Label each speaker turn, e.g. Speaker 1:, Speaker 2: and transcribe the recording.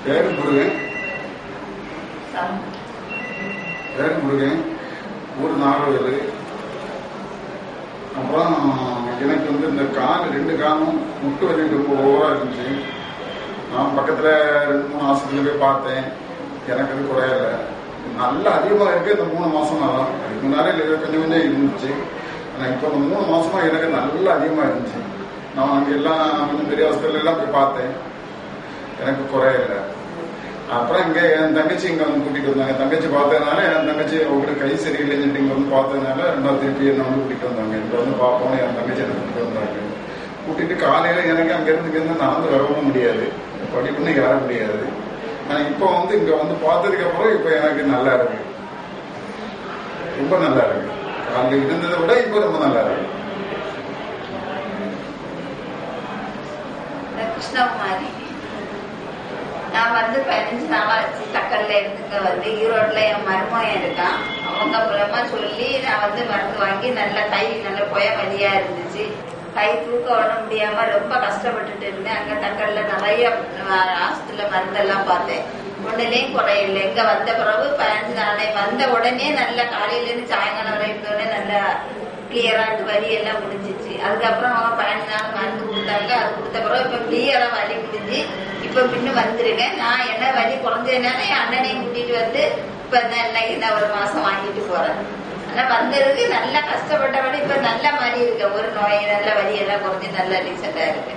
Speaker 1: பேரு முருகன். பேரு முருகன். ஊர் நாகர்வேலு. அப்புறம் எனக்கு வந்து இந்த கால் 2 காலும் முட்டு வலி ரொம்ப ஓவரா இருந்துச்சு. நான் பக்கத்துல 2-3 ஆஸ்பத்திரியில போய் பார்த்தேன். எனக்கு அது குறையல. நல்லா அதிகமா இருக்கு இந்த 3 மாசமா தான். அதுக்கு முன்னாலே கொஞ்சம் கொஞ்சம் இருந்துச்சு. ஆனா இப்ப இந்த 3 மாசமா எனக்கு நல்லா அதிகமா இருந்துச்சு. நான் அங்க எல்லாம் கொஞ்சம் பெரிய ஹாஸ்பிட்டல் எல்லாம் போய் பார்த்தேன். எனக்கு குறையல. அப்புறம் இங்க என் தங்கச்சி இங்க வந்து கூட்டிட்டு வந்தாங்க. தங்கச்சி பார்த்ததுனால என் தங்கச்சி உங்களுக்கு கை சரியில்லைன்னு இங்க வந்து பார்த்ததுனால 2வது திருப்பி என்ன வந்து கூட்டிட்டு வந்தாங்க. இங்க வந்து பார்ப்போம் என் தங்கச்சி என்ன கூட்டிட்டு வந்தாங்க. கூட்டிட்டு காலையில எனக்கு அங்க இருந்து நடந்து வரவும் முடியாது, படி பண்ணி ஏற முடியாது. ஆனா இப்ப வந்து இங்க வந்து பார்த்ததுக்கு அப்புறம் இப்ப எனக்கு நல்லா இருக்கு, ரொம்ப நல்லா இருக்கு. காலையில் இருந்ததை விட இப்ப ரொம்ப நல்லா இருக்கு.
Speaker 2: கிருஷ்ணகுமாரி. நான் வந்து 15 நாளா வச்சு தக்கல்ல இருந்து வந்து ஈரோட்ல என் மருமகன் இருக்கான். அவங்க மூலமா சொல்லி நான் வந்து மருந்து வாங்கி நல்ல கை நல்ல புய வலியா இருந்துச்சு. கை தூக்க விட முடியாம ரொம்ப கஷ்டப்பட்டுட்டு இருந்தேன். அங்க தக்கல்ல நிறைய ஆஸ்பத்திரியில மருந்தெல்லாம் பார்த்தேன். ஒண்ணுலயும் குறையில்லை. இங்க வந்த பிறகு 15 நாளை வந்த உடனே நல்ல காலையில இருந்து சாயங்காலம் வரை இருந்தோடனே நல்லா கிளியரா வலி எல்லாம் முடிஞ்சிச்சு. அதுக்கப்புறம் அவங்க 15 நாள் மருந்து கொடுத்தாங்க. அது கொடுத்த பிறகு இப்ப கிளியரா வலி முடிஞ்சு இப்ப பின்னும் வந்துருக்கேன். நான் என்ன வலி குறைஞ்சதுனால என் அண்ணனையும் கூட்டிட்டு வந்து இப்ப இன்னைக்கு 1 மாசம் வாங்கிட்டு போறேன். ஆனா வந்ததுக்கு நல்லா கஷ்டப்பட்டபடி இப்ப நல்ல மாதிரி இருக்கு. ஒரு நோய் நல்ல வலி எல்லாம் குறைஞ்சு நல்ல ரீசெண்டா இருக்கு.